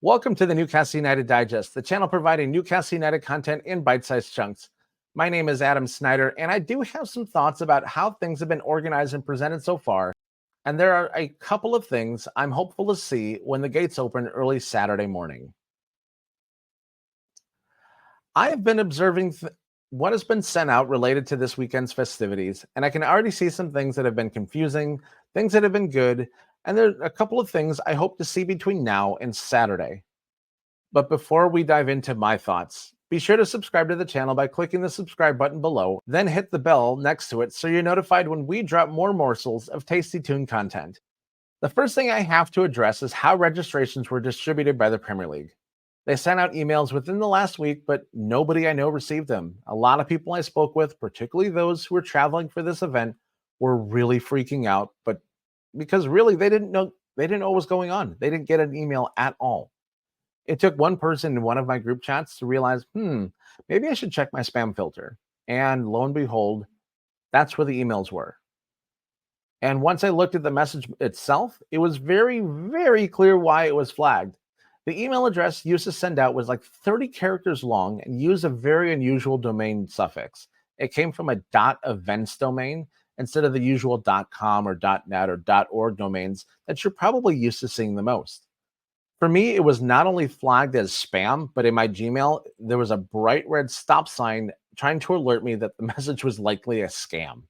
Welcome to the Newcastle United Digest, the channel providing Newcastle United content in bite-sized chunks. My name is Adam Snyder, and I do have some thoughts about how things have been organized and presented so far. And there are a couple of things I'm hopeful to see when the gates open early Saturday morning. I have been observing what has been sent out related to this weekend's festivities, and I can already see some things that have been confusing, things that have been good, and there are a couple of things I hope to see between now and Saturday. But before we dive into my thoughts, be sure to subscribe to the channel by clicking the subscribe button below, then hit the bell next to it so you're notified when we drop more morsels of Tasty Tune content. The first thing I have to address is how registrations were distributed by the Premier League. They sent out emails within the last week, but nobody I know received them. A lot of people I spoke with, particularly those who were traveling for this event, were really freaking out, but because really they didn't know what was going on. They didn't get an email at all. It took one person in one of my group chats to realize, maybe I should check my spam filter. And lo and behold, that's where the emails were. And once I looked at the message itself, it was very, very clear why it was flagged. The email address used to send out was like 30 characters long and used a very unusual domain suffix. It came from a .events domain instead of the usual .com or .net or .org domains that you're probably used to seeing the most. For me, it was not only flagged as spam, but in my Gmail, there was a bright red stop sign trying to alert me that the message was likely a scam.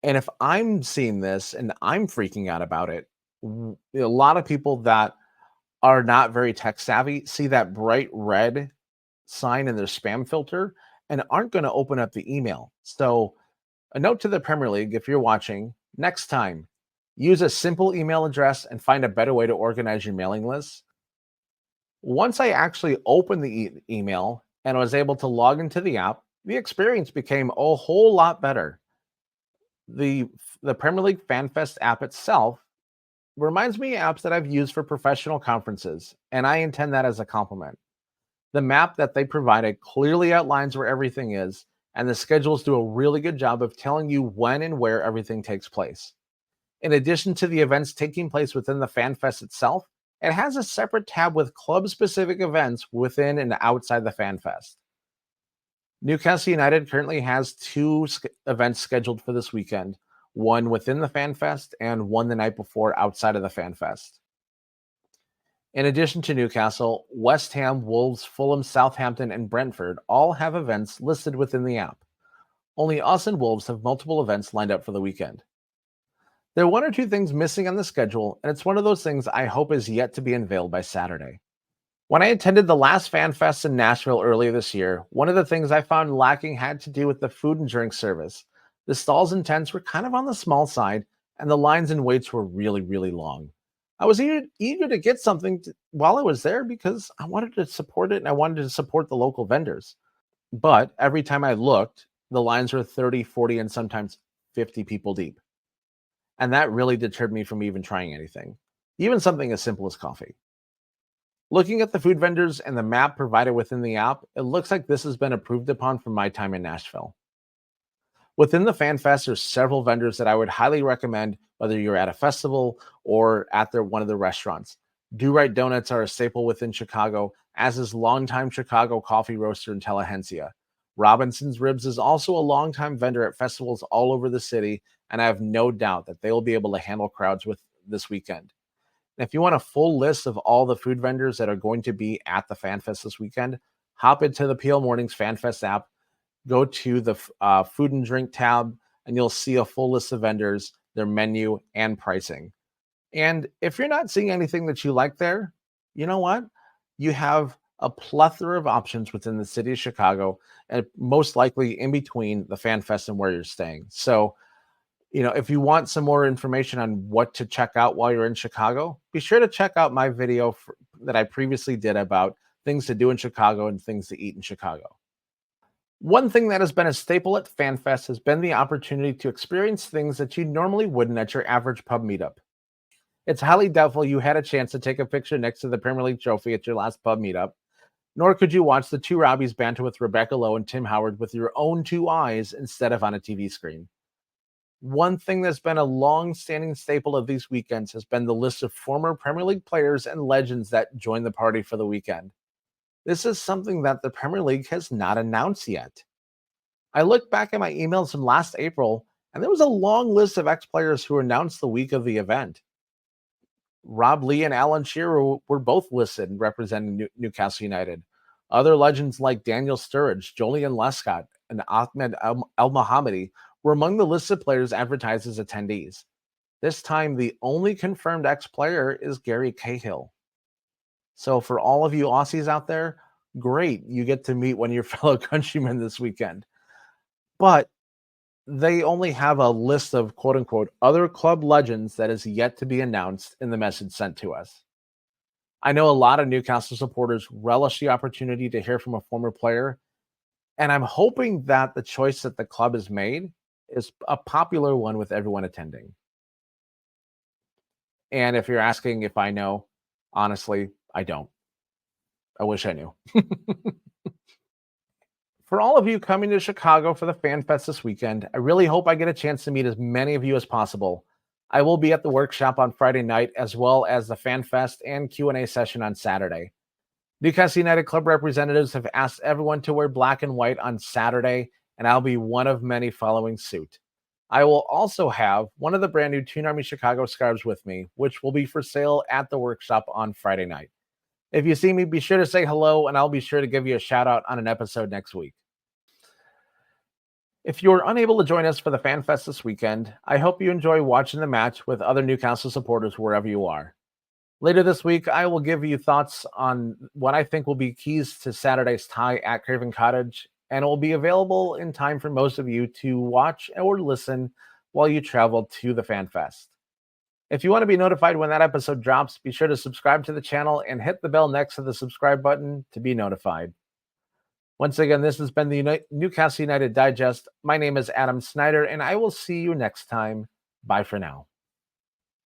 And if I'm seeing this and I'm freaking out about it, a lot of people that are not very tech savvy see that bright red sign in their spam filter and aren't going to open up the email. So, a note to the Premier League, if you're watching, next time, use a simple email address and find a better way to organize your mailing list. Once I actually opened the email and was able to log into the app, the experience became a whole lot better. The Premier League FanFest app itself reminds me of apps that I've used for professional conferences, and I intend that as a compliment. The map that they provided clearly outlines where everything is, and the schedules do a really good job of telling you when and where everything takes place. In addition to the events taking place within the FanFest itself, it has a separate tab with club-specific events within and outside the FanFest. Newcastle United currently has two events scheduled for this weekend, one within the FanFest and one the night before outside of the FanFest. In addition to Newcastle, West Ham, Wolves, Fulham, Southampton, and Brentford all have events listed within the app. Only us and Wolves have multiple events lined up for the weekend. There are one or two things missing on the schedule, and it's one of those things I hope is yet to be unveiled by Saturday. When I attended the last FanFest in Nashville earlier this year, one of the things I found lacking had to do with the food and drink service. The stalls and tents were kind of on the small side, and the lines and waits were really, really long. I was eager to get something while I was there because I wanted to support it and I wanted to support the local vendors. But every time I looked, the lines were 30, 40, and sometimes 50 people deep. And that really deterred me from even trying anything, even something as simple as coffee. Looking at the food vendors and the map provided within the app, it looks like this has been approved upon from my time in Nashville. Within the FanFest, there's several vendors that I would highly recommend, whether you're at a festival or at one of the restaurants. Do Right Donuts are a staple within Chicago, as is longtime Chicago coffee roaster Intelligentsia. Robinson's Ribs is also a longtime vendor at festivals all over the city, and I have no doubt that they will be able to handle crowds with this weekend. And if you want a full list of all the food vendors that are going to be at the FanFest this weekend, hop into the PL Mornings FanFest app, go to the food and drink tab, and you'll see a full list of vendors, their menu, and pricing. And if you're not seeing anything that you like there, you know what? You have a plethora of options within the city of Chicago, and most likely in between the FanFest and where you're staying. So, if you want some more information on what to check out while you're in Chicago, be sure to check out my video that I previously did about things to do in Chicago and things to eat in Chicago. One thing that has been a staple at FanFest has been the opportunity to experience things that you normally wouldn't at your average pub meetup. It's highly doubtful you had a chance to take a picture next to the Premier League trophy at your last pub meetup, nor could you watch the two Robbies banter with Rebecca Lowe and Tim Howard with your own two eyes instead of on a TV screen. One thing that's been a long-standing staple of these weekends has been the list of former Premier League players and legends that join the party for the weekend. This is something that the Premier League has not announced yet. I looked back at my emails from last April, and there was a long list of ex-players who were announced the week of the event. Rob Lee and Alan Shearer were both listed representing Newcastle United. Other legends like Daniel Sturridge, Julian Lescott, and Ahmed El Mohammadi were among the listed players advertised as attendees. This time, the only confirmed ex-player is Gary Cahill. So for all of you Aussies out there, great, you get to meet one of your fellow countrymen this weekend. But they only have a list of quote unquote other club legends that is yet to be announced in the message sent to us. I know a lot of Newcastle supporters relish the opportunity to hear from a former player, and I'm hoping that the choice that the club has made is a popular one with everyone attending. And if you're asking if I know, honestly, I don't. I wish I knew. For all of you coming to Chicago for the Fan Fest this weekend, I really hope I get a chance to meet as many of you as possible. I will be at the workshop on Friday night, as well as the Fan Fest and Q&A session on Saturday. Newcastle United Club representatives have asked everyone to wear black and white on Saturday, and I'll be one of many following suit. I will also have one of the brand new Toon Army Chicago scarves with me, which will be for sale at the workshop on Friday night. If you see me, be sure to say hello, and I'll be sure to give you a shout out on an episode next week. If you're unable to join us for the Fan Fest this weekend, I hope you enjoy watching the match with other Newcastle supporters wherever you are. Later this week, I will give you thoughts on what I think will be keys to Saturday's tie at Craven Cottage, and it will be available in time for most of you to watch or listen while you travel to the Fan Fest. If you want to be notified when that episode drops, be sure to subscribe to the channel and hit the bell next to the subscribe button to be notified. Once again, this has been the Newcastle United Digest. My name is Adam Snyder, and I will see you next time. Bye for now.